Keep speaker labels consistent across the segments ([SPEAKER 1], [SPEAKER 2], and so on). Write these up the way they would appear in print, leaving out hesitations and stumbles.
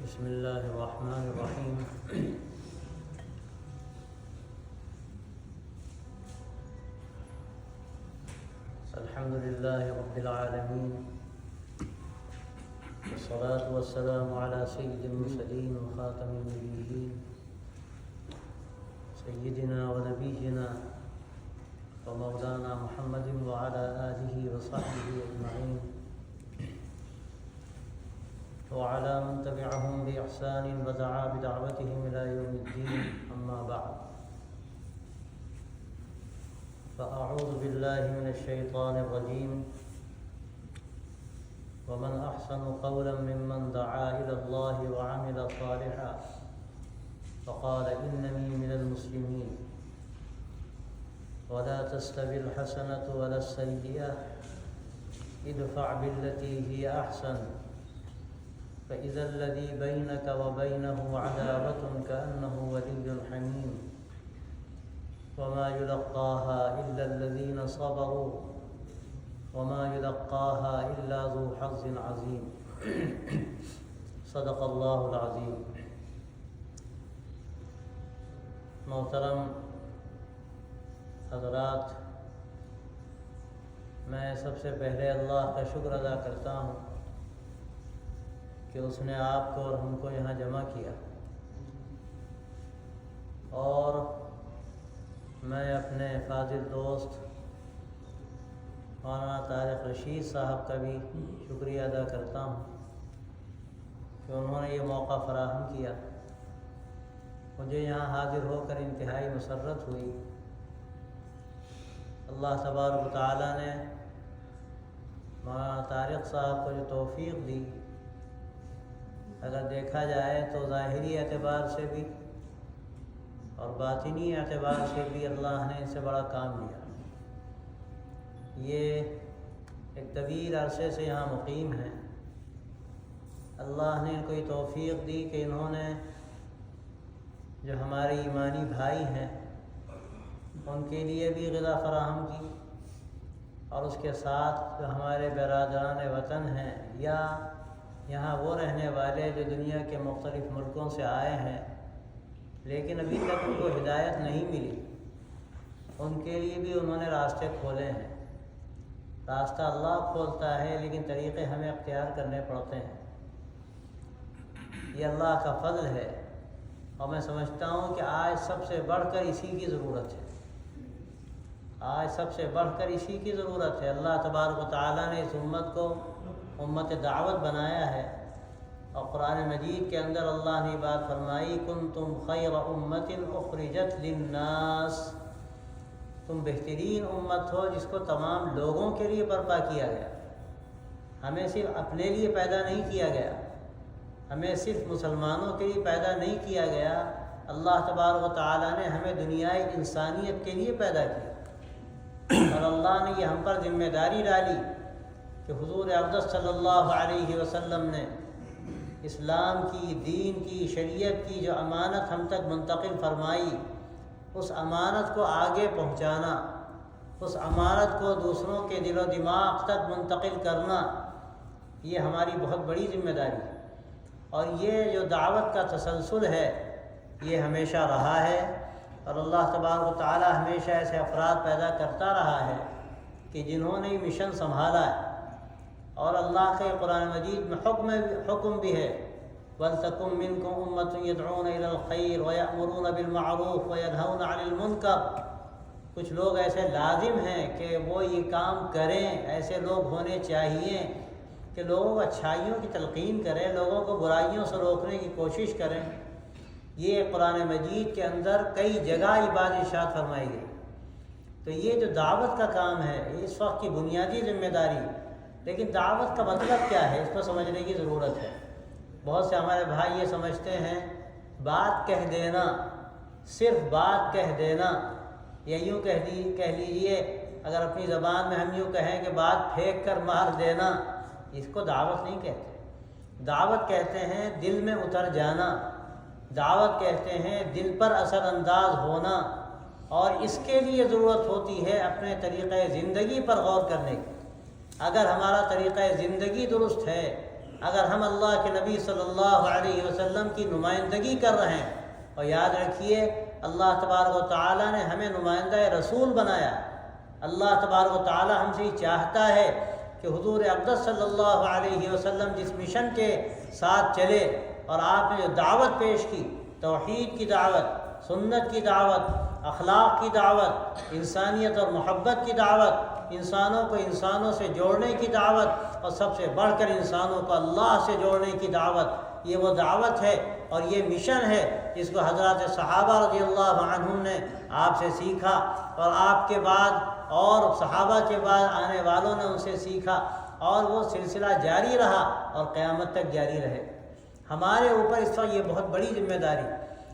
[SPEAKER 1] بسم اللہ الرحمن الرحیم۔ الحمد للہ رب العالمین، والصلاة والسلام علی سید المرسلین وخاتم النبیین سیدنا و نبینا و مولانا محمد وعلی آلہ وصحبہ اجمعین وعلى من تبعهم بإحسان ودعا بدعوتهم إلى يوم الدين، أما بعد، فأعوذ بالله من الشيطان الرجيم. ومن أحسن قولا ممن دعا إلى الله وعمل صالحا فقال إنني من المسلمين. ولا تستوي الحسنة ولا السيئة، ادفع بالتي هي أحسن فإذا الذي بينك وبينه عداوة كأنه ولي حميم. وما يلقاها إلا الذين صبروا وما يلقاها إلا ذو حظ عظيم. صدق اللہ العظیم. محترم حضرات، میں سب سے پہلے اللہ کا شکر ادا کرتا ہوں کہ اس نے آپ کو اور ہم کو یہاں جمع کیا، اور میں اپنے فاضل دوست مولانا طارق رشید صاحب کا بھی شکریہ ادا کرتا ہوں کہ انہوں نے یہ موقع فراہم کیا. مجھے یہاں حاضر ہو کر انتہائی مسرت ہوئی. اللہ تبارک و تعالیٰ نے مولانا طارق صاحب کو جو توفیق دی، اگر دیکھا جائے تو ظاہری اعتبار سے بھی اور باطنی اعتبار سے بھی اللہ نے ان سے بڑا کام لیا. یہ ایک طویل عرصے سے یہاں مقیم ہیں. اللہ نے ان کو یہ توفیق دی کہ انہوں نے جو ہمارے ایمانی بھائی ہیں ان کے لیے بھی غذا فراہم کی، اور اس کے ساتھ جو ہمارے برادران وطن ہیں یا یہاں وہ رہنے والے جو دنیا کے مختلف ملکوں سے آئے ہیں لیکن ابھی تک ان کو ہدایت نہیں ملی، ان کے لیے بھی انہوں نے راستے کھولے ہیں. راستہ اللہ کھولتا ہے لیکن طریقے ہمیں اختیار کرنے پڑتے ہیں. یہ اللہ کا فضل ہے، اور میں سمجھتا ہوں کہ آج سب سے بڑھ کر اسی کی ضرورت ہے. آج سب سے بڑھ کر اسی کی ضرورت ہے. اللہ تبارک و تعالیٰ نے اس امت کو امت دعوت بنایا ہے، اور قرآن مجید کے اندر اللہ نے بات فرمائی، کنتم خیر امت اخرجت للناس، تم بہترین امت ہو جس کو تمام لوگوں کے لیے برپا کیا گیا. ہمیں صرف اپنے لیے پیدا نہیں کیا گیا، ہمیں صرف مسلمانوں کے لیے پیدا نہیں کیا گیا. اللہ تبارک و تعالیٰ نے ہمیں دنیائے انسانیت کے لیے پیدا کیا، اور اللہ نے یہ ہم پر ذمہ داری ڈالی کہ حضور اقدس صلی اللہ علیہ وسلم نے اسلام کی، دین کی، شریعت کی جو امانت ہم تک منتقل فرمائی، اس امانت کو آگے پہنچانا، اس امانت کو دوسروں کے دل و دماغ تک منتقل کرنا، یہ ہماری بہت بڑی ذمہ داری ہے. اور یہ جو دعوت کا تسلسل ہے یہ ہمیشہ رہا ہے، اور اللہ تبارک و تعالی ہمیشہ ایسے افراد پیدا کرتا رہا ہے کہ جنہوں نے مشن سنبھالا ہے. اور اللہ کے قرآن مجید میں حکم بھی ہے، وَلْتَكُن مِّنكُمْ أُمَّةٌ يَدْعُونَ إِلَى الْخَيْرِ وَيَأْمُرُونَ بِالْمَعْرُوفِ وَيَنْهَوْنَ عَنِ الْمُنكَرِ. کچھ لوگ ایسے لازم ہیں کہ وہ یہ کام کریں، ایسے لوگ ہونے چاہیے کہ لوگوں کو اچھائیوں کی تلقین کریں، لوگوں کو برائیوں سے روکنے کی کوشش کریں. یہ قرآن مجید کے اندر کئی جگہ یہ بات ارشاد فرمائی گئی. تو یہ جو دعوت کا کام ہے یہ اس وقت کی بنیادی ذمہ داری. لیکن دعوت کا مطلب کیا ہے اس کو سمجھنے کی ضرورت ہے. بہت سے ہمارے بھائی یہ سمجھتے ہیں بات کہہ دینا، صرف بات کہہ دینا، یا یوں کہہ لیجئے، اگر اپنی زبان میں ہم یوں کہیں کہ بات پھینک کر مار دینا، اس کو دعوت نہیں کہتے. دعوت کہتے ہیں دل میں اتر جانا، دعوت کہتے ہیں دل پر اثر انداز ہونا، اور اس کے لیے ضرورت ہوتی ہے اپنے طریقۂ زندگی پر غور کرنے کی. اگر ہمارا طریقۂ زندگی درست ہے اگر ہم اللہ کے نبی صلی اللہ علیہ وسلم کی نمائندگی کر رہے ہیں، اور یاد رکھیے اللہ تبارک و تعالیٰ نے ہمیں نمائندہ رسول بنایا، اللہ تبارک و تعالیٰ ہم سے یہ چاہتا ہے کہ حضور اقدس صلی اللہ علیہ وسلم جس مشن کے ساتھ چلے اور آپ نے جو دعوت پیش کی، توحید کی دعوت، سنت کی دعوت، اخلاق کی دعوت، انسانیت اور محبت کی دعوت، انسانوں کو انسانوں سے جوڑنے کی دعوت، اور سب سے بڑھ کر انسانوں کو اللہ سے جوڑنے کی دعوت، یہ وہ دعوت ہے اور یہ مشن ہے جس کو حضرات صحابہ رضی اللہ عنہم نے آپ سے سیکھا، اور آپ کے بعد اور صحابہ کے بعد آنے والوں نے ان سے سیکھا، اور وہ سلسلہ جاری رہا اور قیامت تک جاری رہے۔ ہمارے اوپر اس وقت یہ بہت بڑی ذمہ داری،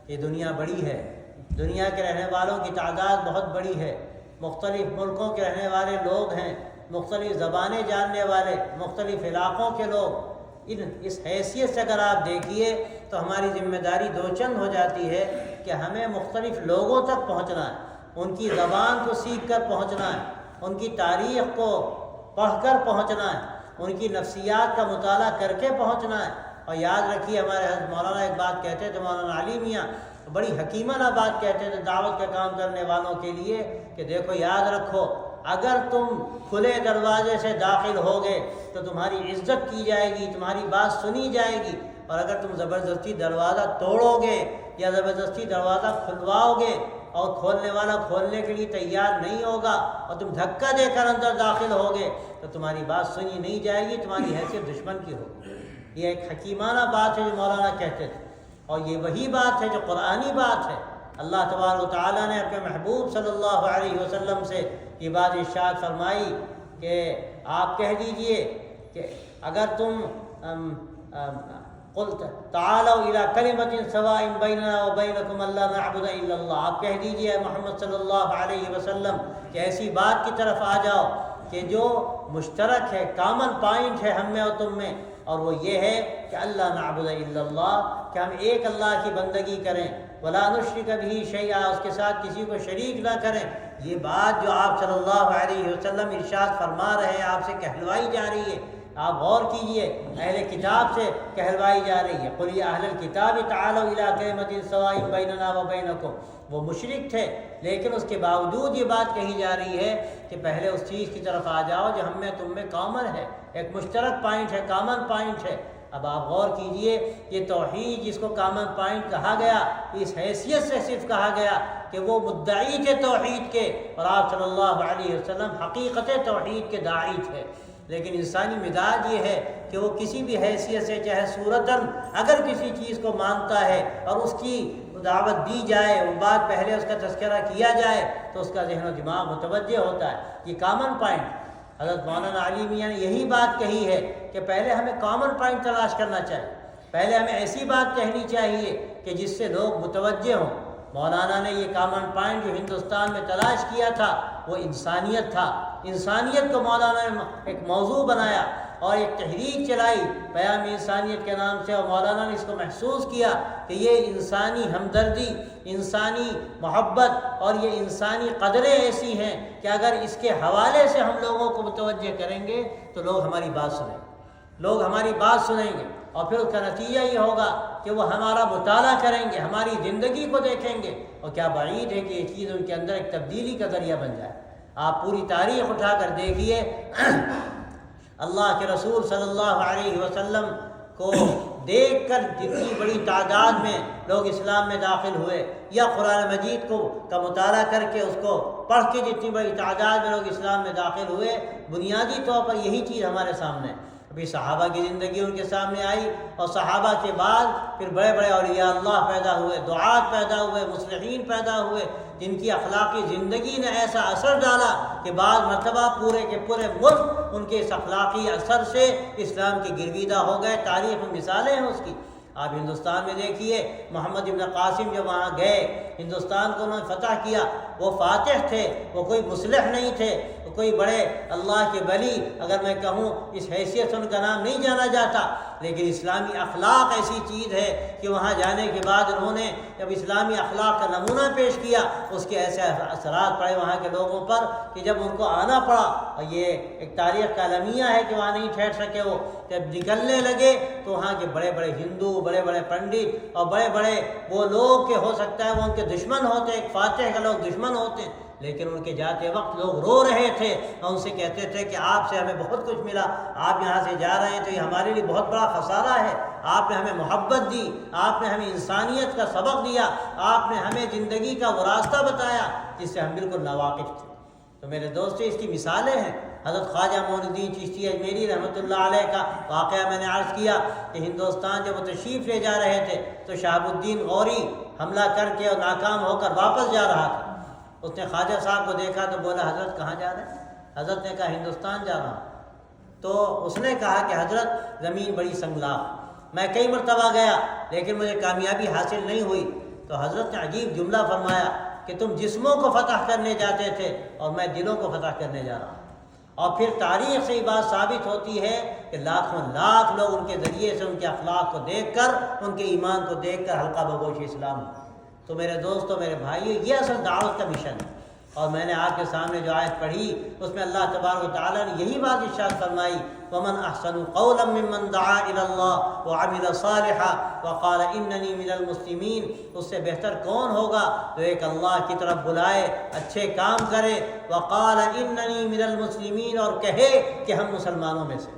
[SPEAKER 1] یہ دنیا بڑی ہے، دنیا کے رہنے والوں کی تعداد بہت بڑی ہے، مختلف ملکوں کے رہنے والے لوگ ہیں، مختلف زبانیں جاننے والے، مختلف علاقوں کے لوگ۔ اس حیثیت سے اگر آپ دیکھیے تو ہماری ذمہ داری دو چند ہو جاتی ہے کہ ہمیں مختلف لوگوں تک پہنچنا ہے، ان کی زبان کو سیکھ کر پہنچنا ہے، ان کی تاریخ کو پڑھ کر پہنچنا ہے، ان کی نفسیات کا مطالعہ کر کے پہنچنا ہے۔ اور یاد رکھیے ہمارے حضرت مولانا ایک بات کہتے تھے، مولانا علی میاں بڑی حکیمانہ بات کہتے تھے دعوت کا کام کرنے والوں کے لیے کہ دیکھو یاد رکھو، اگر تم کھلے دروازے سے داخل ہوگے تو تمہاری عزت کی جائے گی، تمہاری بات سنی جائے گی، اور اگر تم زبردستی دروازہ توڑو گے یا زبردستی دروازہ کھلواؤ گے اور کھولنے والا کھولنے کے لیے تیار نہیں ہوگا اور تم دھکا دے کر اندر داخل ہوگے تو تمہاری بات سنی نہیں جائے گی، تمہاری حیثیت دشمن کی ہوگی۔ یہ ایک حکیمانہ بات ہے جو مولانا کہتے تھے، اور یہ وہی بات ہے جو قرآنی بات ہے۔ اللہ تبارک و تعالیٰ نے اپنے محبوب صلی اللہ علیہ وسلم سے یہ بات ارشاد فرمائی کہ آپ کہہ دیجئے کہ اگر تم قلت تعالوا الی کلمۃ سواء بیننا وبینکم الا نعبد الا اللہ، آپ کہہ دیجئے محمد صلی اللہ علیہ وسلم کہ ایسی بات کی طرف آ جاؤ کہ جو مشترک ہے، کامن پوائنٹ ہے ہم میں اور تم میں، اور وہ یہ ہے کہ اللہ نعبد الا اللہ، کہ ہم ایک اللہ کی بندگی کریں، ولا نشرک بہ شیئا، اس کے ساتھ کسی کو شریک نہ کریں۔ یہ بات جو آپ صلی اللہ علیہ وسلم ارشاد فرما رہے ہیں، آپ سے کہلوائی جا رہی ہے، آپ غور کیجئے، اہل کتاب سے کہلوائی جا رہی ہے۔ قل یا اہل الکتاب تعالوا الی کلمۃ سواء بیننا وبینکم، وہ مشرک تھے لیکن اس کے باوجود یہ بات کہی جا رہی ہے کہ پہلے اس چیز کی طرف آ جاؤ جو ہم میں تم میں کامن ہے، ایک مشترک پوائنٹ ہے، کامن پوائنٹ ہے۔ اب آپ غور کیجئے، یہ توحید جس کو کامن پوائنٹ کہا گیا، اس حیثیت سے صرف کہا گیا کہ وہ مدعی تھے توحید کے، اور آپ صلی اللہ علیہ وسلم حقیقت توحید کے داعی تھے۔ لیکن انسانی مزاج یہ ہے کہ وہ کسی بھی حیثیت سے، چاہے صورتاً اگر کسی چیز کو مانتا ہے اور اس کی دعوت دی جائے، وہ بات پہلے اس کا تذکرہ کیا جائے تو اس کا ذہن و دماغ متوجہ ہوتا ہے۔ یہ کامن پوائنٹ حضرت مولانا علی میاں نے یہی بات کہی ہے کہ پہلے ہمیں کامن پوائنٹ تلاش کرنا چاہیے، پہلے ہمیں ایسی بات کہنی چاہیے کہ جس سے لوگ متوجہ ہوں۔ مولانا نے یہ کامن پوائنٹ جو ہندوستان میں تلاش کیا تھا وہ انسانیت تھا۔ انسانیت کو مولانا نے ایک موضوع بنایا اور ایک تحریک چلائی پیام انسانیت کے نام سے، اور مولانا نے اس کو محسوس کیا کہ یہ انسانی ہمدردی، انسانی محبت اور یہ انسانی قدریں ایسی ہیں کہ اگر اس کے حوالے سے ہم لوگوں کو متوجہ کریں گے تو لوگ ہماری بات سنیں گے، لوگ ہماری بات سنیں گے، اور پھر اس کا نتیجہ یہ ہوگا کہ وہ ہمارا مطالعہ کریں گے، ہماری زندگی کو دیکھیں گے، اور کیا بعید ہے کہ یہ چیز ان کے اندر ایک تبدیلی کا ذریعہ بن جائے۔ آپ پوری تاریخ اٹھا کر دیکھیے، اللہ کے رسول صلی اللہ علیہ وسلم کو دیکھ کر جتنی بڑی تعداد میں لوگ اسلام میں داخل ہوئے، یا قرآن مجید کا مطالعہ کر کے اس کو پڑھ کے جتنی بڑی تعداد میں لوگ اسلام میں داخل ہوئے، بنیادی طور پر یہی چیز ہمارے سامنے ہے۔ ابھی صحابہ کی زندگی ان کے سامنے آئی، اور صحابہ کے بعد پھر بڑے بڑے اولیاء اللہ پیدا ہوئے، دعات پیدا ہوئے، مصلحین پیدا ہوئے، جن کی اخلاقی زندگی نے ایسا اثر ڈالا کہ بعض مرتبہ پورے کے پورے ملک ان کے اس اخلاقی اثر سے اسلام کی گرویدہ ہو گئے۔ تاریخ میں مثالیں ہیں اس کی۔ آپ ہندوستان میں دیکھیے، محمد ابن قاسم جب وہاں گئے، ہندوستان کو انہوں نے فتح کیا، وہ فاتح تھے، وہ کوئی مصلح نہیں تھے، وہ کوئی بڑے اللہ کے ولی اگر میں کہوں اس حیثیت سے ان کا نام نہیں جانا جاتا، لیکن اسلامی اخلاق ایسی چیز ہے کہ وہاں جانے کے بعد انہوں نے جب اسلامی اخلاق کا نمونہ پیش کیا اس کے ایسے اثرات پڑے وہاں کے لوگوں پر کہ جب ان کو آنا پڑا، اور یہ ایک تاریخ کا المیہ ہے کہ وہاں نہیں ٹھہر سکے، وہ جب نکلنے لگے تو وہاں کے بڑے بڑے ہندو، بڑے بڑے پنڈت اور بڑے بڑے وہ لوگ کہ ہو سکتا ہے وہ ان کے دشمن ہوتے، ایک فاتح کا لوگ دشمن ہوتے، لیکن ان کے جاتے وقت لوگ رو رہے تھے اور ان سے کہتے تھے کہ آپ سے ہمیں بہت کچھ ملا، آپ یہاں سے جا رہے ہیں تو یہ ہمارے لیے بہت بڑا خسارہ ہے، آپ نے ہمیں محبت دی، آپ نے ہمیں انسانیت کا سبق دیا، آپ نے ہمیں زندگی کا وہ راستہ بتایا جس سے ہم بالکل ناواقف تھے۔ تو میرے دوستو اس کی مثالیں ہیں۔ حضرت خواجہ معین الدین چشتی اجمیری رحمۃ اللہ علیہ کا واقعہ میں نے عرض کیا کہ ہندوستان جب وہ تشریف لے جا رہے تھے تو شہاب الدین غوری حملہ کر کے اور ناکام ہو کر واپس جا رہا تھا۔ اس نے خواجہ صاحب کو دیکھا تو بولا حضرت کہاں جا رہے ہیں؟ حضرت نے کہا ہندوستان جا رہا ہوں۔ تو اس نے کہا کہ حضرت زمین بڑی سنگلاخ، میں کئی مرتبہ گیا لیکن مجھے کامیابی حاصل نہیں ہوئی۔ تو حضرت نے عجیب جملہ فرمایا کہ تم جسموں کو فتح کرنے جاتے تھے اور میں دلوں کو فتح کرنے جا رہا ہوں۔ اور پھر تاریخ سے یہ بات ثابت ہوتی ہے کہ لاکھوں لاکھ لوگ ان کے ذریعے سے ان کے اخلاق کو دیکھ کر، ان کے ایمان کو دیکھ کر حلقہ بگوش اسلام۔ تو میرے دوستو، میرے بھائیو، یہ اصل دعوت کا مشن ہے۔ اور میں نے آپ کے سامنے جو آیت پڑھی اس میں اللہ تبارک و تعالیٰ نے یہی بات ارشاد فرمائی، وَمَنْ أَحْسَنُ قَوْلًا مِّمَّنْ دَعَا إِلَى اللَّهِ وَعَمِلَ صَالِحًا وَقَالَ إِنَّنِي مِنَ الْمُسْلِمِينَ۔ اس سے بہتر کون ہوگا جو ایک اللہ کی طرف بلائے، اچھے کام کرے، وَقَالَ إِنَّنِي مِنَ الْمُسْلِمِينَ، اور کہے کہ ہم مسلمانوں میں سے،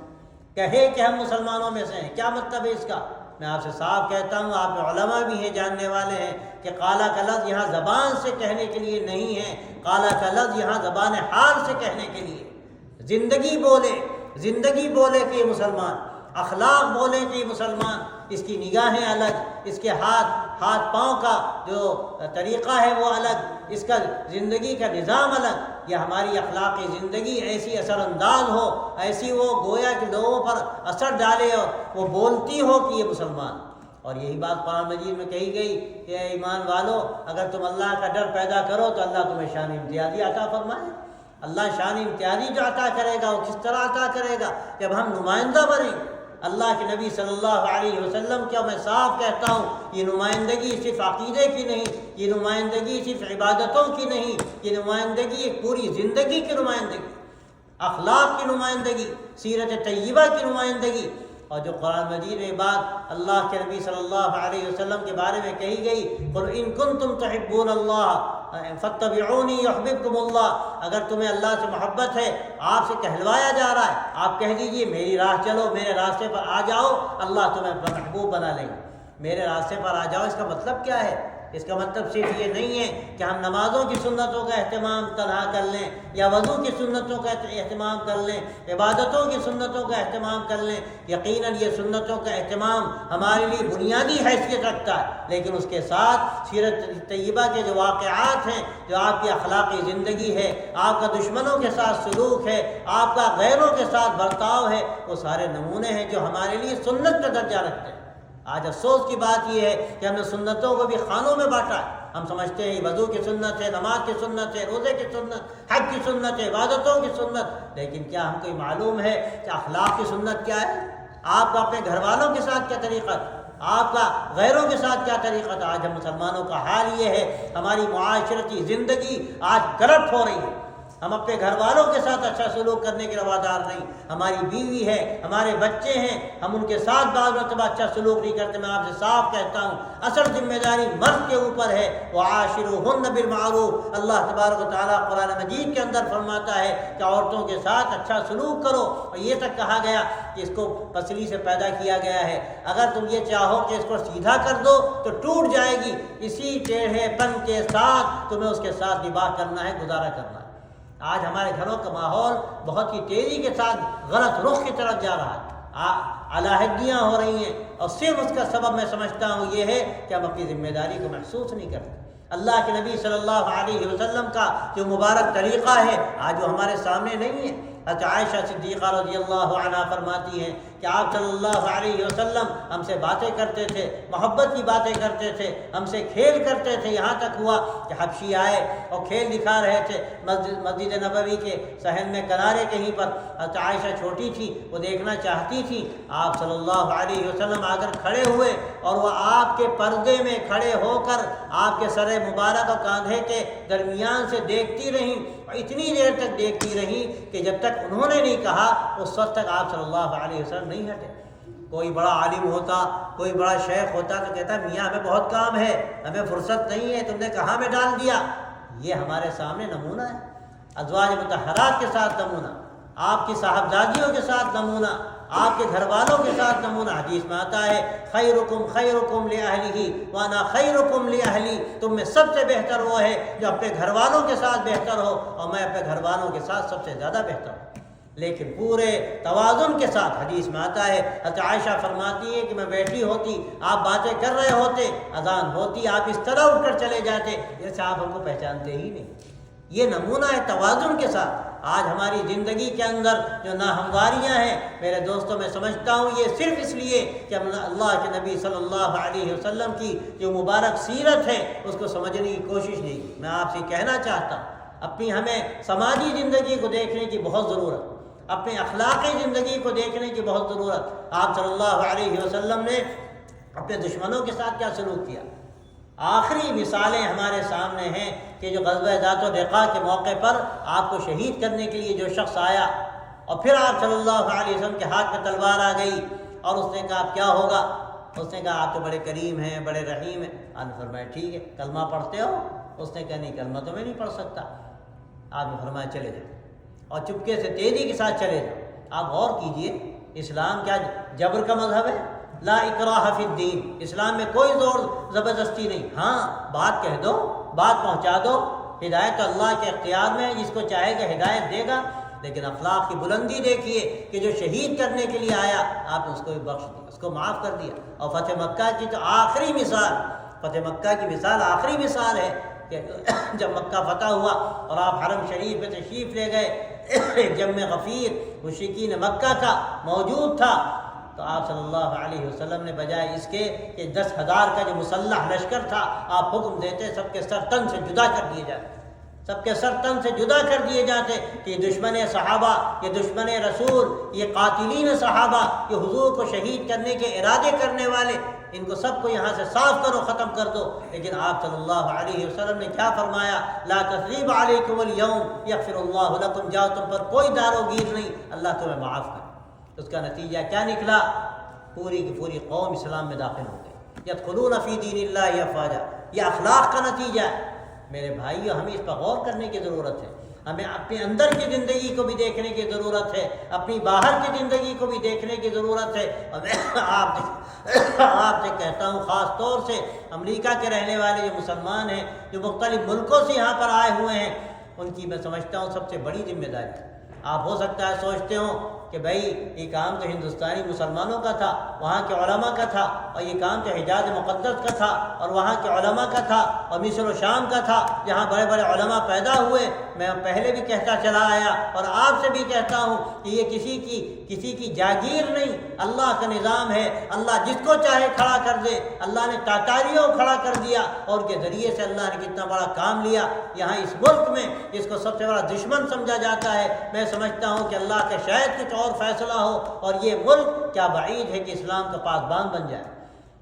[SPEAKER 1] کہے کہ ہم مسلمانوں میں سے ہیں۔ کیا مطلب ہے اس کا؟ میں آپ سے صاف کہتا ہوں، آپ علماء بھی ہیں، جاننے والے ہیں کہ قالا کا لفظ یہاں زبان سے کہنے کے لیے نہیں ہے، قالا کا لفظ یہاں زبان حال سے کہنے کے لیے۔ زندگی بولے، زندگی بولے کہ یہ مسلمان، اخلاق بولے کہ یہ مسلمان، اس کی نگاہیں الگ، اس کے ہاتھ پاؤں کا جو طریقہ ہے وہ الگ، اس کا زندگی کا نظام الگ۔ یہ ہماری اخلاقی زندگی ایسی اثر انداز ہو، ایسی وہ گویا کہ لوگوں پر اثر ڈالے اور وہ بولتی ہو کہ یہ مسلمان۔ اور یہی بات قرآن مجید میں کہی گئی کہ اے ایمان والو، اگر تم اللہ کا ڈر پیدا کرو تو اللہ تمہیں شان امتیازی عطا فرمائے۔ اللہ شان امتیازی جو عطا کرے گا وہ کس طرح عطا کرے گا؟ جب ہم نمائندہ بنیں گے اللہ کے نبی صلی اللہ علیہ وسلم کا۔ میں صاف کہتا ہوں، یہ نمائندگی صرف عقیدے کی نہیں، یہ نمائندگی صرف عبادتوں کی نہیں، یہ نمائندگی ایک پوری زندگی کی نمائندگی، اخلاق کی نمائندگی، سیرت طیبہ کی نمائندگی۔ اور جو قرآن مجید میں بات اللہ کے نبی صلی اللہ علیہ وسلم کے بارے میں کہی گئی، قُلْ إِن كُنتُمْ تُحِبُّونَ اللَّهَ فَاتَّبِعُونِي يُحْبِبْكُمُ اللَّهُ۔ اگر تمہیں اللہ سے محبت ہے، آپ سے کہلوایا جا رہا ہے، آپ کہہ دیجئے میری راہ چلو، میرے راستے پر آ جاؤ، اللہ تمہیں محبوب بنا لیں گے۔ میرے راستے پر آ جاؤ، اس کا مطلب کیا ہے؟ اس کا مطلب صرف یہ نہیں ہے کہ ہم نمازوں کی سنتوں کا اہتمام تنہا کر لیں، یا وضو کی سنتوں کا اہتمام کر لیں، عبادتوں کی سنتوں کا اہتمام کر لیں۔ یقیناً یہ سنتوں کا اہتمام ہمارے لیے بنیادی حیثیت رکھتا ہے، لیکن اس کے ساتھ سیرت طیبہ کے جو واقعات ہیں، جو آپ کی اخلاقی زندگی ہے، آپ کا دشمنوں کے ساتھ سلوک ہے، آپ کا غیروں کے ساتھ برتاؤ ہے، وہ سارے نمونے ہیں جو ہمارے لیے سنت کا درجہ رکھتے ہیں۔ آج افسوس کی بات یہ ہے کہ ہم نے سنتوں کو بھی خانوں میں بانٹا ہے۔ ہم سمجھتے ہیں وضو کی سنت ہے، نماز کی سنت ہے، روزے کی سنت، حج کی سنت ہے، عبادتوں کی سنت، لیکن کیا ہم کو معلوم ہے کہ اخلاق کی سنت کیا ہے؟ آپ کا اپنے گھر والوں کے ساتھ کیا طریقہ، آپ کا غیروں کے ساتھ کیا طریقہ تھا؟ آج ہم مسلمانوں کا حال یہ ہے، ہماری معاشرتی زندگی آج کرپٹ ہو رہی ہے۔ ہم اپنے گھر والوں کے ساتھ اچھا سلوک کرنے کے روادار نہیں، ہماری بیوی ہے، ہمارے بچے ہیں، ہم ان کے ساتھ بعض مرتبہ اچھا سلوک نہیں کرتے۔ میں آپ سے صاف کہتا ہوں، اصل ذمہ داری مرد کے اوپر ہے۔ وعاشروہن بالمعروف، اللہ تبارک و تعالیٰ قرآن مجید کے اندر فرماتا ہے کہ عورتوں کے ساتھ اچھا سلوک کرو، اور یہ تک کہا گیا کہ اس کو پسلی سے پیدا کیا گیا ہے، اگر تم یہ چاہو کہ اس کو سیدھا کر دو تو ٹوٹ جائے گی، اسی ٹیڑھے پن کے ساتھ تمہیں اس کے ساتھ نباہ کرنا ہے، گزارا کرنا ہے۔ آج ہمارے گھروں کا ماحول بہت ہی تیزی کے ساتھ غلط رخ کی طرف جا رہا ہے، علیحدگیاں ہو رہی ہیں، اور صرف اس کا سبب میں سمجھتا ہوں یہ ہے کہ ہم اپنی ذمہ داری کو محسوس نہیں کرتے۔ اللہ کے نبی صلی اللہ علیہ وسلم کا جو مبارک طریقہ ہے آج وہ ہمارے سامنے نہیں ہے۔ حضرت عائشہ صدیقہ رضی اللہ عنہا فرماتی ہیں کہ آپ صلی اللہ علیہ وسلم ہم سے باتیں کرتے تھے، محبت کی باتیں کرتے تھے، ہم سے کھیل کرتے تھے، یہاں تک ہوا کہ حبشی آئے اور کھیل دکھا رہے تھے مسجد نبوی کے صحن میں کنارے کہیں پر۔ حضرت عائشہ چھوٹی تھی، وہ دیکھنا چاہتی تھی، آپ صلی اللہ علیہ وسلم آ کر کھڑے ہوئے اور وہ آپ کے پردے میں کھڑے ہو کر آپ کے سر مبارک اور کاندھے کے درمیان سے دیکھتی رہیں، اور اتنی دیر تک دیکھتی رہیں کہ جب تک انہوں نے نہیں کہا اس وقت تک آپ صلی اللہ علیہ وسلم نہیں ہٹے۔ کوئی بڑا عالم ہوتا، کوئی بڑا شیخ ہوتا تو کہتا میاں ہمیں بہت کام ہے، ہمیں فرصت نہیں ہے، تم نے کہاں میں ڈال دیا۔ یہ ہمارے سامنے نمونہ ہے، ازواج مطہرات کے ساتھ نمونہ، آپ کی صاحبزادیوں کے ساتھ نمونہ، آپ کے گھر والوں کے ساتھ نمونہ۔ حدیث میں آتا ہے خیرکم خیرکم لأہلہ وانا خیرکم لأہلی، تم میں سب سے بہتر وہ ہے جو اپنے گھر والوں کے ساتھ بہتر ہو، اور میں اپنے گھر والوں کے ساتھ سب سے زیادہ بہتر ہوں، لیکن پورے توازن کے ساتھ۔ حدیث میں آتا ہے حضرت عائشہ فرماتی ہے کہ میں بیٹھی ہوتی، آپ باتیں کر رہے ہوتے، اذان ہوتی، آپ اس طرح اٹھ کر چلے جاتے جیسے آپ ہم کو پہچانتے ہی نہیں۔ یہ نمونہ ہے توازن کے ساتھ۔ آج ہماری زندگی کے اندر جو ناہمواریاں ہیں میرے دوستوں، میں سمجھتا ہوں یہ صرف اس لیے کہ ہم اللہ کے نبی صلی اللہ علیہ وسلم کی جو مبارک سیرت ہے اس کو سمجھنے کی کوشش نہیں کی۔ میں آپ سے کہنا چاہتا ہوں اپنی ہمیں سماجی زندگی کو دیکھنے کی بہت ضرورت، اپنے اخلاقی زندگی کو دیکھنے کی بہت ضرورت۔ آپ صلی اللہ علیہ وسلم نے اپنے دشمنوں کے ساتھ کیا سلوک کیا؟ آخری مثالیں ہمارے سامنے ہیں کہ جو غزوہ ذات الرقاع کے موقع پر آپ کو شہید کرنے کے لیے جو شخص آیا اور پھر آپ صلی اللہ علیہ وسلم کے ہاتھ میں تلوار آ گئی اور اس نے کہا اب کیا ہوگا؟ اس نے کہا آپ تو بڑے کریم ہیں، بڑے رحیم ہیں۔ آپ نے فرمایا ٹھیک ہے، کلمہ پڑھتے ہو؟ اس نے کہا نہیں، کلمہ تو میں نہیں پڑھ سکتا۔ آپ نے فرمایا چلے جاؤ، اور چپکے سے تیزی کے ساتھ چلے جاؤ۔ آپ غور کیجئے، اسلام کیا جبر کا مذہب ہے؟ لا اکراہ فی الدین، اسلام میں کوئی زور زبردستی نہیں۔ ہاں بات کہہ دو، بات پہنچا دو، ہدایت اللہ کے اختیار میں ہے، جس کو چاہے گا ہدایت دے گا، لیکن اخلاق کی بلندی دیکھیے کہ جو شہید کرنے کے لیے آیا آپ نے اس کو بھی بخش دیا، اس کو معاف کر دیا۔ اور فتح مکہ کی تو آخری مثال، فتح مکہ کی مثال آخری مثال ہے کہ جب مکہ فتح ہوا اور آپ حرم شریف میں تشریف لے گئے، جم غفیر مشرکین مکہ کا موجود تھا، تو آپ صلی اللہ علیہ وسلم نے بجائے اس کے کہ 10,000 کا جو مسلح لشکر تھا آپ حکم دیتے سب کے سر تن سے جدا کر دیے جاتے، سب کے سر تن سے جدا کر دیے جاتے کہ یہ دشمن صحابہ، یہ دشمن رسول، یہ قاتلین صحابہ، یہ حضور کو شہید کرنے کے ارادے کرنے والے، ان کو سب کو یہاں سے صاف کرو، ختم کر دو۔ لیکن آپ صلی اللہ علیہ وسلم نے کیا فرمایا؟ لا تثریب علیکم اليوم یغفر اللہ لکم، جاؤ تم پر کوئی دار و گیر نہیں، اللہ تمہیں معاف کرے۔ اس کا نتیجہ کیا نکلا؟ پوری کی پوری قوم اسلام میں داخل ہو گئی، یدخلون فی دین اللہ افواجا۔ یہ اخلاق کا نتیجہ ہے میرے بھائیو، ہمیں اس پر غور کرنے کی ضرورت ہے، ہمیں اپنے اندر کی زندگی کو بھی دیکھنے کی ضرورت ہے، اپنی باہر کی زندگی کو بھی دیکھنے کی ضرورت ہے۔ اور میں آپ سے کہتا ہوں، خاص طور سے امریکہ کے رہنے والے جو مسلمان ہیں، جو مختلف ملکوں سے یہاں پر آئے ہوئے ہیں، ان کی میں سمجھتا ہوں سب سے بڑی ذمہ داری ہے۔ آپ ہو سکتا ہے سوچتے ہوں کہ بھائی یہ کام تو ہندوستانی مسلمانوں کا تھا، وہاں کے علماء کا تھا، اور یہ کام تو حجاز مقدس کا تھا اور وہاں کے علماء کا تھا اور مصر و شام کا تھا، جہاں بڑے بڑے علماء پیدا ہوئے۔ میں پہلے بھی کہتا چلا آیا اور آپ سے بھی کہتا ہوں کہ یہ کسی کی جاگیر نہیں، اللہ کا نظام ہے۔ اللہ جس کو چاہے کھڑا کر دے۔ اللہ نے تاتاریوں کھڑا کر دیا اور ان کے ذریعے سے اللہ نے کتنا بڑا کام لیا۔ یہاں اس ملک میں جس کو سب سے بڑا دشمن سمجھا جاتا ہے، میں سمجھتا ہوں کہ اللہ کے شاید کچھ اور فیصلہ ہو، اور یہ ملک کیا بعید ہے کہ اسلام کا پاسبان بن جائے۔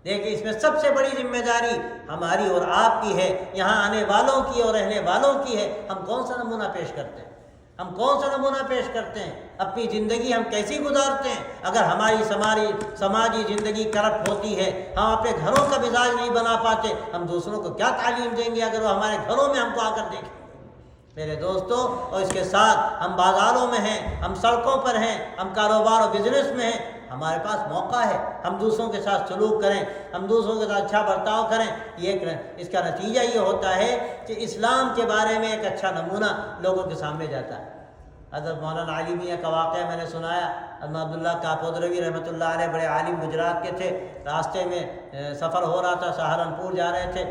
[SPEAKER 1] دیکھیں، اس میں سب سے بڑی ذمہ داری ہماری اور آپ کی ہے، یہاں آنے والوں کی اور رہنے والوں کی ہے۔ ہم کون سا نمونہ پیش کرتے ہیں؟ ہم کون سا نمونہ پیش کرتے ہیں؟ اپنی زندگی ہم کیسی گزارتے ہیں؟ اگر ہماری سماجی زندگی کرپٹ ہوتی ہے، ہم اپنے گھروں کا مزاج نہیں بنا پاتے، ہم دوسروں کو کیا تعلیم دیں گے اگر وہ ہمارے گھروں میں ہم کو آ کر دیکھیں؟ میرے دوستوں، اور اس کے ساتھ ہم بازاروں میں ہیں، ہم سڑکوں پر ہیں، ہم کاروبار و بزنس میں ہیں، ہمارے پاس موقع ہے ہم دوسروں کے ساتھ سلوک کریں، ہم دوسروں کے ساتھ اچھا برتاؤ کریں۔ اس کا نتیجہ یہ ہوتا ہے کہ اسلام کے بارے میں ایک اچھا نمونہ لوگوں کے سامنے جاتا ہے۔ حضرت مولانا علی میاں کا واقعہ میں نے سنایا۔ حضرت عبداللہ کاپودروی رحمۃ اللہ علیہ بڑے عالم گجرات کے تھے، راستے میں سفر ہو رہا تھا، سہارنپور جا رہے تھے،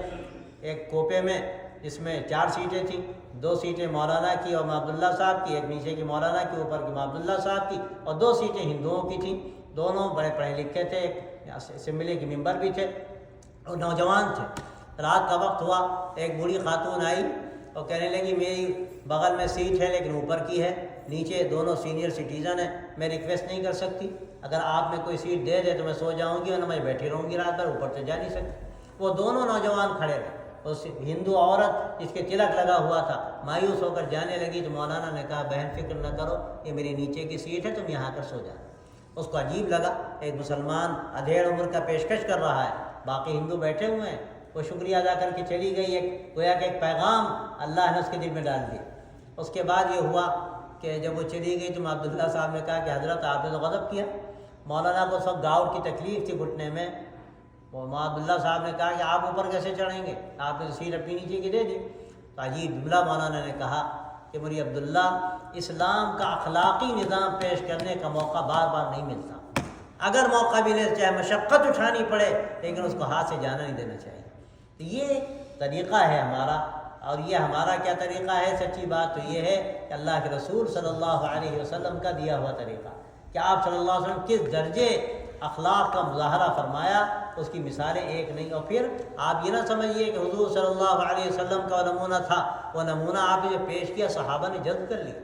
[SPEAKER 1] ایک کوپے میں جس میں 4 سیٹیں تھیں، 2 سیٹیں مولانا کی اور عبداللہ صاحب کی، ایک نیچے کی مولانا کی، اوپر کی عبداللہ صاحب کی، اور 2 سیٹیں ہندوؤں کی تھیں۔ دونوں بڑے پڑھے لکھے تھے، اسمبلی کے ممبر بھی تھے اور نوجوان تھے۔ رات کا وقت ہوا، ایک بوڑھی خاتون آئی اور کہنے لگی میری بغل میں سیٹ ہے لیکن اوپر کی ہے، نیچے دونوں سینئر سٹیزن ہیں، میں ریکویسٹ نہیں کر سکتی، اگر آپ میں کوئی سیٹ دے دے تو میں سو جاؤں گی ورنہ میں بیٹھی رہوں گی رات بھر، اوپر سے جا نہیں سکتی۔ وہ دونوں نوجوان کھڑے رہے، اس ہندو عورت جس کے تلک لگا ہوا تھا مایوس ہو کر جانے لگی تو مولانا نے کہا بہن فکر نہ کرو، یہ میری نیچے کی سیٹ ہے، تم یہاں کر سو جانا۔ اس کو عجیب لگا، ایک مسلمان ادھیڑ عمر کا پیشکش کر رہا ہے، باقی ہندو بیٹھے ہوئے ہیں۔ وہ شکریہ ادا کر کے چلی گئی، ایک گویا کہ ایک پیغام اللہ نے اس کے دل میں ڈال دیا۔ اس کے بعد یہ ہوا کہ جب وہ چلی گئی تو عبداللہ صاحب نے کہا کہ حضرت آپ نے تو غضب کیا، مولانا کو سب گاؤٹ کی تکلیف تھی گھٹنے میں۔ وہ عبداللہ صاحب نے کہا کہ آپ اوپر کیسے چڑھیں گے، آپ نے تو سیٹ اپنی نیچے کی دے دی۔ تو عجیب جملہ مولانا نے کہا کہ مولی عبداللہ، اسلام کا اخلاقی نظام پیش کرنے کا موقع بار بار نہیں ملتا، اگر موقع ملے چاہے مشقت اٹھانی پڑے لیکن اس کو ہاتھ سے جانا نہیں دینا چاہیے۔ تو یہ طریقہ ہے ہمارا، اور یہ ہمارا کیا طریقہ ہے؟ سچی بات تو یہ ہے کہ اللہ کے رسول صلی اللہ علیہ وسلم کا دیا ہوا طریقہ، کہ آپ صلی اللہ علیہ وسلم کس درجے اخلاق کا مظاہرہ فرمایا، اس کی مثالیں ایک نہیں۔ اور پھر آپ یہ نہ سمجھیے کہ حضور صلی اللہ علیہ وسلم کا وہ نمونہ تھا، وہ نمونہ آپ نے جو پیش کیا صحابہ نے جذب کر لیا،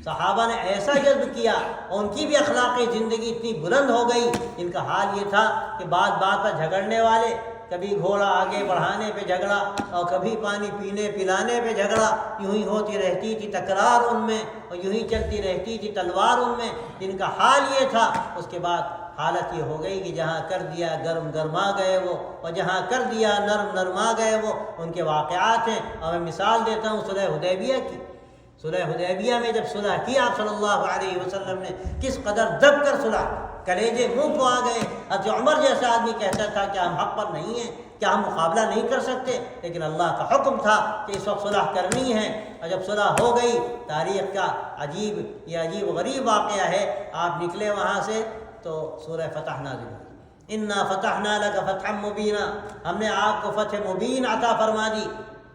[SPEAKER 1] صحابہ نے ایسا جذب کیا، ان کی بھی اخلاقی زندگی اتنی بلند ہو گئی، ان کا حال یہ تھا کہ بات بات پر جھگڑنے والے، کبھی گھوڑا آگے بڑھانے پہ جھگڑا اور کبھی پانی پینے پلانے پہ جھگڑا، یوں ہی ہوتی رہتی تھی تکرار ان میں، اور یوں ہی چلتی رہتی تھی تلوار ان میں، جن کا حال یہ تھا۔ اس کے بعد حالت یہ ہو گئی کہ جہاں کر دیا گرم گرما گئے وہ، اور جہاں کر دیا نرم نرما گئے وہ۔ ان کے واقعات ہیں، اور میں مثال دیتا ہوں صلح حدیبیہ کی۔ صلح حدیبیہ میں جب صلح کی آپ صلی اللہ علیہ وسلم نے، کس قدر دب کر صلح، کلیجے منہ کو آ گئے۔ حضرت عمر جیسا آدمی کہتا تھا کہ ہم حق پر نہیں ہیں، کیا ہم مقابلہ نہیں کر سکتے، لیکن اللہ کا حکم تھا کہ اس وقت صلح کرنی ہے، اور جب صلح ہو گئی، تاریخ کا یہ عجیب غریب واقعہ ہے، آپ نکلے وہاں سے تو سورہ فتح نازل ہوئی، انا فتحنا لک فتحا مبینا، ہم نے آپ کو فتح مبین عطا فرما دی۔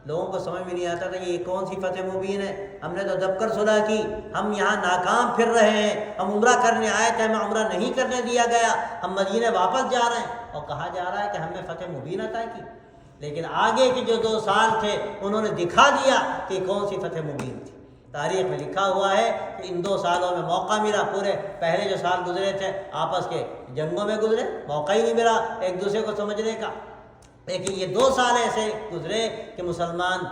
[SPEAKER 1] لوگوں کو سمجھ میں نہیں آتا تھا کہ یہ کون سی فتح مبین ہے، ہم نے تو دب کر صلح کی، ہم یہاں ناکام پھر رہے ہیں، ہم عمرہ کرنے آئے تھے، ہمیں عمرہ نہیں کرنے دیا گیا، ہم مدینے واپس جا رہے ہیں، اور کہا جا رہا ہے کہ ہم نے فتح مبین عطا کی۔ لیکن آگے کے جو 2 سال تھے انہوں نے دکھا دیا کہ کون سی فتح مبین تھی۔ تاریخ میں لکھا ہوا ہے کہ ان 2 سالوں میں موقع ملا، پورے پہلے جو سال گزرے تھے آپس کے جنگوں میں گزرے، موقع ہی نہیں ملا ایک دوسرے کو سمجھنے کا، لیکن یہ 2 سال ایسے گزرے کہ مسلمان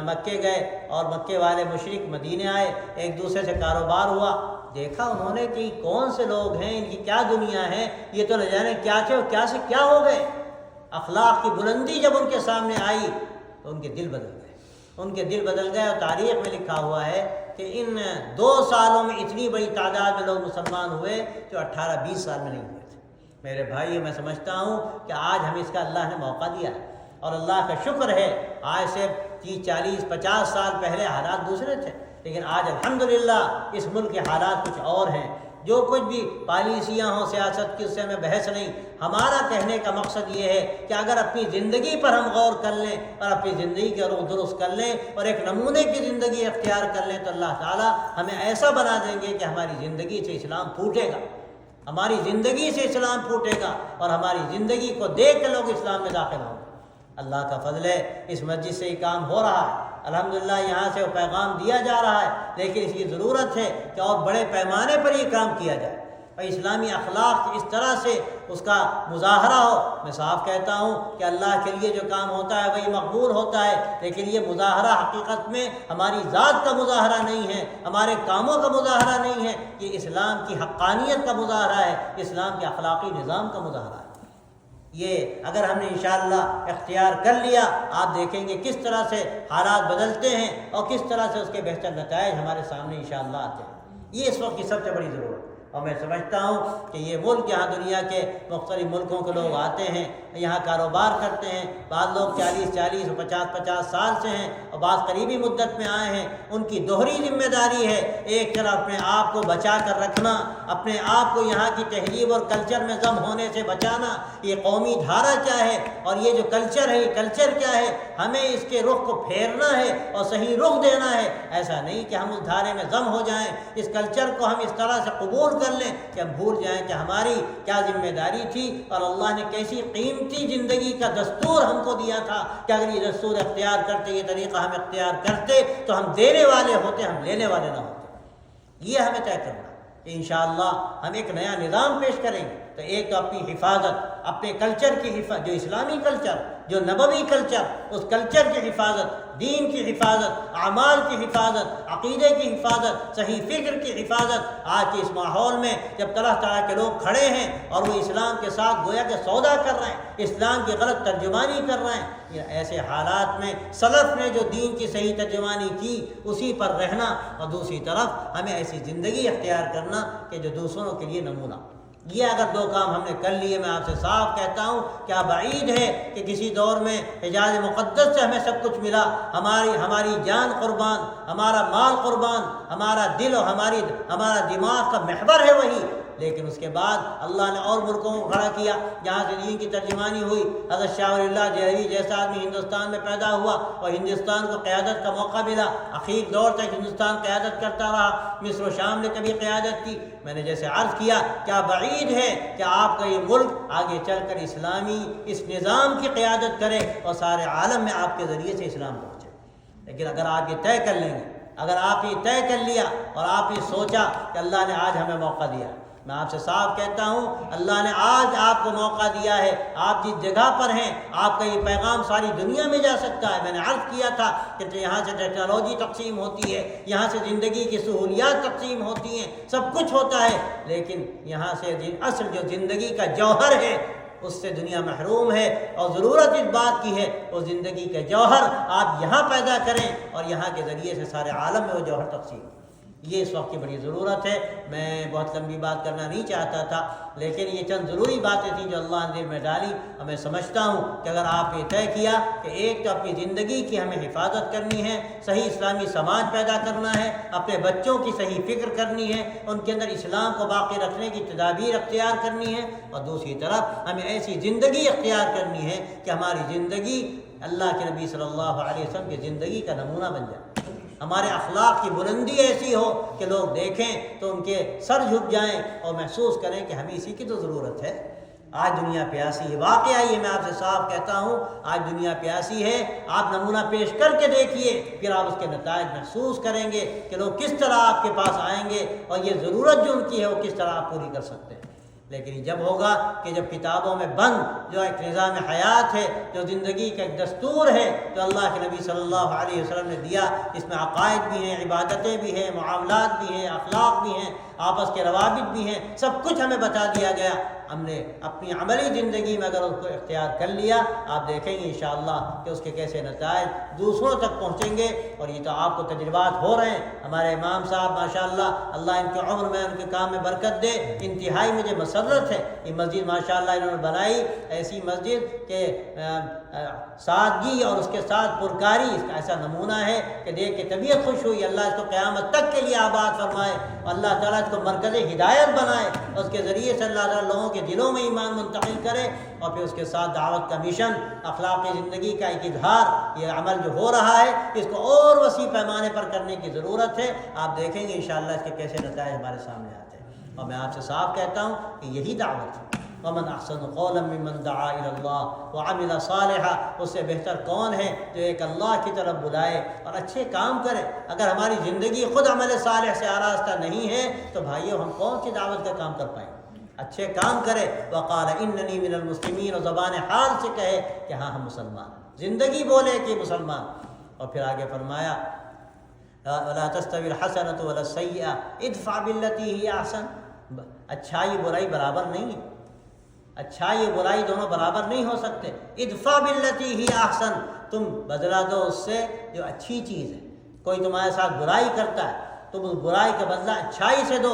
[SPEAKER 1] مکے گئے اور مکے والے مشرک مدینے آئے، ایک دوسرے سے کاروبار ہوا، دیکھا انہوں نے کہ کون سے لوگ ہیں، ان کی کیا دنیا ہے، یہ تو نہ جانے کیا تھے اور کیا سے کیا ہو گئے۔ اخلاق کی بلندی جب ان کے سامنے آئی تو ان کے دل بدل گئے، ان کے دل بدل گئے، اور تاریخ میں لکھا ہوا ہے کہ ان 2 سالوں میں اتنی بڑی تعداد میں لوگ مسلمان ہوئے جو 18-20 سال میں نہیں ہوئے تھے۔ میرے بھائی، میں سمجھتا ہوں کہ آج ہمیں اس کا اللہ نے موقع دیا ہے، اور اللہ کا شکر ہے، آج سے 30-40-50 سال پہلے حالات دوسرے تھے، لیکن آج الحمدللہ اس ملک کے حالات کچھ اور ہیں۔ جو کچھ بھی پالیسیاں ہوں سیاست کی، اس سے ہمیں بحث نہیں، ہمارا کہنے کا مقصد یہ ہے کہ اگر اپنی زندگی پر ہم غور کر لیں اور اپنی زندگی کے رخ درست کر لیں اور ایک نمونے کی زندگی اختیار کر لیں تو اللہ تعالیٰ ہمیں ایسا بنا دیں گے کہ ہماری زندگی سے اسلام پھوٹے گا، ہماری زندگی سے اسلام پھوٹے گا، اور ہماری زندگی کو دیکھ کے لوگ اسلام میں داخل ہوں گے۔ اللہ کا فضل ہے، اس مسجد سے یہ کام ہو رہا ہے، الحمدللہ یہاں سے وہ پیغام دیا جا رہا ہے، لیکن اس کی ضرورت ہے کہ اور بڑے پیمانے پر یہ کام کیا جائے، اور اسلامی اخلاق اس طرح سے اس کا مظاہرہ ہو۔ میں صاف کہتا ہوں کہ اللہ کے لیے جو کام ہوتا ہے وہی مقبول ہوتا ہے، لیکن یہ مظاہرہ حقیقت میں ہماری ذات کا مظاہرہ نہیں ہے، ہمارے کاموں کا مظاہرہ نہیں ہے، یہ اسلام کی حقانیت کا مظاہرہ ہے، اسلام کے اخلاقی نظام کا مظاہرہ ہے۔ یہ اگر ہم نے انشاءاللہ اختیار کر لیا، آپ دیکھیں گے کس طرح سے حالات بدلتے ہیں اور کس طرح سے اس کے بہتر نتائج ہمارے سامنے انشاءاللہ آتے ہیں۔ یہ اس وقت کی سب سے بڑی ضرورت ہے، اور میں سمجھتا ہوں کہ یہ ملک، یہاں دنیا کے مختلف ملکوں کے لوگ آتے ہیں، یہاں کاروبار کرتے ہیں، بعض لوگ 40-40 اور 50-50 سال سے ہیں، اور بعض قریبی مدت میں آئے ہیں۔ ان کی دوہری ذمہ داری ہے، ایک طرف اپنے آپ کو بچا کر رکھنا، اپنے آپ کو یہاں کی تہذیب اور کلچر میں ضم ہونے سے بچانا، یہ قومی دھارا کیا ہے اور یہ جو کلچر ہے یہ کلچر کیا ہے، ہمیں اس کے رخ کو پھیرنا ہے اور صحیح رخ دینا ہے۔ ایسا نہیں کہ ہم اس دھارے میں ضم ہو جائیں، اس کلچر کو ہم اس طرح سے قبول کر لیں کہ ہم بھول جائیں کہ ہماری کیا ذمہ داری تھی اور اللہ نے کیسی قیمتی زندگی کا دستور ہم کو دیا تھا کہ اگر یہ دستور اختیار کرتے، یہ طریقہ ہم اختیار کرتے تو ہم دینے والے ہوتے، ہم لینے والے نہ ہوتے۔ یہ ہمیں طے کرنا کہ انشاءاللہ ہم ایک نیا نظام پیش کریں گے۔ تو ایک تو اپنی حفاظت، اپنے کلچر کی حفاظت، جو اسلامی کلچر، جو نبوی کلچر، اس کلچر کی حفاظت، دین کی حفاظت، اعمال کی حفاظت، عقیدے کی حفاظت، صحیح فکر کی حفاظت۔ آج کے اس ماحول میں جب طرح طرح کے لوگ کھڑے ہیں اور وہ اسلام کے ساتھ گویا کہ سودا کر رہے ہیں، اسلام کی غلط ترجمانی کر رہے ہیں، ایسے حالات میں سلف نے جو دین کی صحیح ترجمانی کی اسی پر رہنا، اور دوسری طرف ہمیں ایسی زندگی اختیار کرنا کہ جو دوسروں کے لیے نمونہ۔ یہ اگر دو کام ہم نے کر لیے، میں آپ سے صاف کہتا ہوں کیا بعید ہے کہ کسی دور میں حجاز مقدس سے ہمیں سب کچھ ملا، ہماری جان قربان، ہمارا مال قربان، ہمارا دل اور ہمارا دماغ کا محور ہے وہی، لیکن اس کے بعد اللہ نے اور ملکوں کو کھڑا کیا جہاں سے دین کی ترجمانی ہوئی۔ حضرت شاہ ولی اللہ دہلوی جیسا آدمی ہندوستان میں پیدا ہوا اور ہندوستان کو قیادت کا موقع ملا، اخیر دور تک ہندوستان قیادت کرتا رہا، مصر و شام نے کبھی قیادت کی۔ میں نے جیسے عرض کیا کیا بعید ہے کہ آپ کا یہ ملک آگے چل کر اسلامی اس نظام کی قیادت کرے اور سارے عالم میں آپ کے ذریعے سے اسلام پہنچے۔ لیکن اگر آپ یہ طے کر لیں گے، اگر آپ یہ طے کر لیا اور آپ یہ سوچا کہ اللہ نے آج ہمیں موقع دیا، میں آپ سے صاف کہتا ہوں اللہ نے آج آپ کو موقع دیا ہے، آپ جس جگہ پر ہیں آپ کا یہ پیغام ساری دنیا میں جا سکتا ہے۔ میں نے عرض کیا تھا کہ یہاں سے ٹیکنالوجی تقسیم ہوتی ہے، یہاں سے زندگی کی سہولیات تقسیم ہوتی ہیں، سب کچھ ہوتا ہے، لیکن یہاں سے اصل جو زندگی کا جوہر ہے اس سے دنیا محروم ہے، اور ضرورت اس بات کی ہے وہ زندگی کا جوہر آپ یہاں پیدا کریں اور یہاں کے ذریعے سے سارے عالم میں وہ جوہر تقسیم ہو۔ یہ اس وقت کی بڑی ضرورت ہے۔ میں بہت لمبی بات کرنا نہیں چاہتا تھا، لیکن یہ چند ضروری باتیں تھیں جو اللہ نے دل میں ڈالی، اور میں سمجھتا ہوں کہ اگر آپ یہ طے کیا کہ ایک تو اپنی زندگی کی ہمیں حفاظت کرنی ہے، صحیح اسلامی سماج پیدا کرنا ہے، اپنے بچوں کی صحیح فکر کرنی ہے، ان کے اندر اسلام کو باقی رکھنے کی تدابیر اختیار کرنی ہے، اور دوسری طرف ہمیں ایسی زندگی اختیار کرنی ہے کہ ہماری زندگی اللہ کے نبی صلی اللہ علیہ وسلم کی زندگی کا نمونہ بن جائے، ہمارے اخلاق کی بلندی ایسی ہو کہ لوگ دیکھیں تو ان کے سر جھک جائیں اور محسوس کریں کہ ہمیں اسی کی تو ضرورت ہے۔ آج دنیا پیاسی ہے، واقعہ یہ میں آپ سے صاف کہتا ہوں، آج دنیا پیاسی ہے۔ آپ نمونہ پیش کر کے دیکھیے، پھر آپ اس کے نتائج محسوس کریں گے کہ لوگ کس طرح آپ کے پاس آئیں گے اور یہ ضرورت جو ان کی ہے وہ کس طرح آپ پوری کر سکتے ہیں۔ لیکن جب ہوگا کہ جب کتابوں میں بند جو ایک نظام حیات ہے، جو زندگی کا ایک دستور ہے جو اللہ کے نبی صلی اللہ علیہ وسلم نے دیا، اس میں عقائد بھی ہیں، عبادتیں بھی ہیں، معاملات بھی ہیں، اخلاق بھی ہیں، آپس کے روابط بھی ہیں، سب کچھ ہمیں بتا دیا گیا۔ ہم نے اپنی عملی زندگی میں اگر اس کو اختیار کر لیا، آپ دیکھیں گے انشاءاللہ کہ اس کے کیسے نتائج دوسروں تک پہنچیں گے، اور یہ تو آپ کو تجربات ہو رہے ہیں۔ ہمارے امام صاحب ماشاءاللہ، اللہ ان کی عمر میں ان کے کام میں برکت دے، انتہائی مجھے مسرت ہے یہ مسجد ماشاءاللہ انہوں نے بنائی، ایسی مسجد کہ سادگی اور اس کے ساتھ پرکاری اس کا ایسا نمونہ ہے کہ دیکھ کے طبیعت خوش ہوئی۔ اللہ اس کو قیامت تک کے لیے آباد فرمائے، اور اللہ تعالیٰ اس کو مرکز ہدایت بنائے، اور اس کے ذریعے سے اللہ تعالیٰ لوگوں کے دلوں میں ایمان منتقل کرے، اور پھر اس کے ساتھ دعوت کا مشن، اخلاقی زندگی کا ایک اظہار، یہ عمل جو ہو رہا ہے اس کو اور وسیع پیمانے پر کرنے کی ضرورت ہے۔ آپ دیکھیں گے انشاءاللہ اس کے کیسے نتائج ہمارے سامنے آتے ہیں، اور میں آپ سے صاف کہتا ہوں کہ یہی دعوت ہے۔ ومن احسن قولا ممن دعا الى اللہ وعمل صالحا، اس سے بہتر کون ہے جو ایک اللہ کی طرف بلائے اور اچھے کام کرے۔ اگر ہماری زندگی خود عمل صالح سے آراستہ نہیں ہے تو بھائیو ہم کون سی دعوت کا کام کر پائیں؟ اچھے کام کرے، وقال اننی من المسلمین، اور زبان حال سے کہے کہ ہاں ہم مسلمان، زندگی بولے کہ مسلمان۔ اور پھر آگے فرمایا ولا تستوی الحسنۃ ولا السیئۃ ادفع بالتی ہی احسن، اچھائی برائی برابر نہیں ہے، اچھائی برائی دونوں برابر نہیں ہو سکتے۔ ادفع بالتی ہی احسن، تم بدلہ دو اس سے جو اچھی چیز ہے۔ کوئی تمہارے ساتھ برائی کرتا ہے، تم اس برائی کا بدلہ اچھائی سے دو۔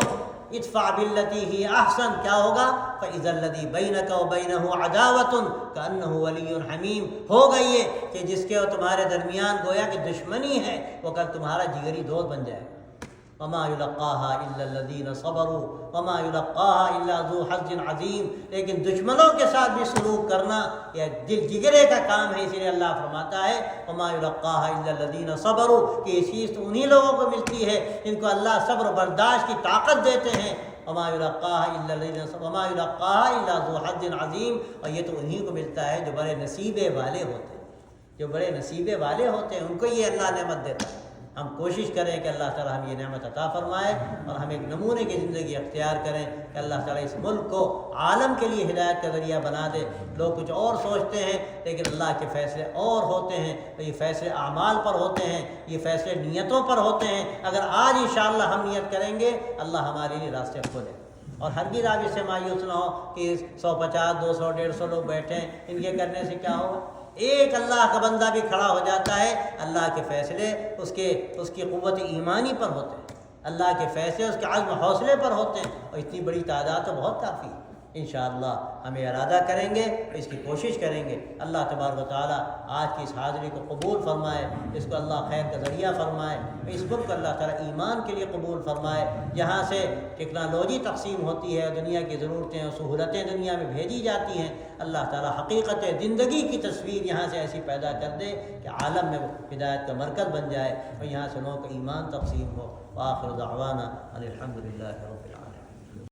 [SPEAKER 1] ادفع بالتی ہی احسن، کیا ہوگا؟ فاذا الذی بینک وبینہ عداوۃ کانہ ولی حمیم، ہوگا یہ کہ جس کے اور تمہارے درمیان گویا کہ دشمنی ہے وہ کل تمہارا جگری دوست بن جائے گا۔ وما يلقاها الا الذين صبروا وما يلقاها الا ذو حظ عظیم، لیکن دشمنوں کے ساتھ بھی سلوک کرنا یہ دل جگرے کا کام ہے، اسی لیے اللہ فرماتا ہے وما يلقاها الا الذين صبروا، کہ یہ چیز تو انہی لوگوں کو ملتی ہے جن کو اللہ صبر و برداشت کی طاقت دیتے ہیں۔ وما یلقاها الا الذین وما یلقاها الا ذو حظ عظیم، اور یہ تو انہیں کو ملتا ہے جو بڑے نصیبے والے ہوتے ہیں، جو بڑے نصیبے والے ہوتے ہیں ان کو یہ اللہ نعمت دیتا ہے۔ ہم کوشش کریں کہ اللہ تعالیٰ ہم یہ نعمت عطا فرمائے اور ہم ایک نمونے کی زندگی اختیار کریں کہ اللہ تعالیٰ اس ملک کو عالم کے لیے ہدایت کا ذریعہ بنا دے۔ لوگ کچھ اور سوچتے ہیں لیکن اللہ کے فیصلے اور ہوتے ہیں، تو یہ فیصلے اعمال پر ہوتے ہیں، یہ فیصلے نیتوں پر ہوتے ہیں۔ اگر آج انشاءاللہ ہم نیت کریں گے اللہ ہمارے لیے راستے کھولے، اور ہرگز آپ اس سے مایوس نہ ہو کہ 150 200 150 لوگ بیٹھے ہیں، ان کے کرنے سے کیا ہوگا؟ ایک اللہ کا بندہ بھی کھڑا ہو جاتا ہے، اللہ کے فیصلے اس کی قوت ایمانی پر ہوتے ہیں، اللہ کے فیصلے اس کے عزم حوصلے پر ہوتے ہیں، اور اتنی بڑی تعداد تو بہت کافی ہے۔ انشاءاللہ ہم یہ ارادہ کریں گے، اس کی کوشش کریں گے۔ اللہ تبارک و تعالیٰ آج کی اس حاضری کو قبول فرمائے، اس کو اللہ خیر کا ذریعہ فرمائے، اس ملک کو اللہ تعالیٰ ایمان کے لیے قبول فرمائے۔ جہاں سے ٹیکنالوجی تقسیم ہوتی ہے، دنیا کی ضرورتیں اور سہولتیں دنیا میں بھیجی جاتی ہیں، اللہ تعالیٰ حقیقت زندگی کی تصویر یہاں سے ایسی پیدا کر دے کہ عالم میں وہ ہدایت کا مرکز بن جائے اور یہاں سے لوگوں کا ایمان تقسیم ہو۔ وآخر دعوانا ان الحمد للہ رب العالمین۔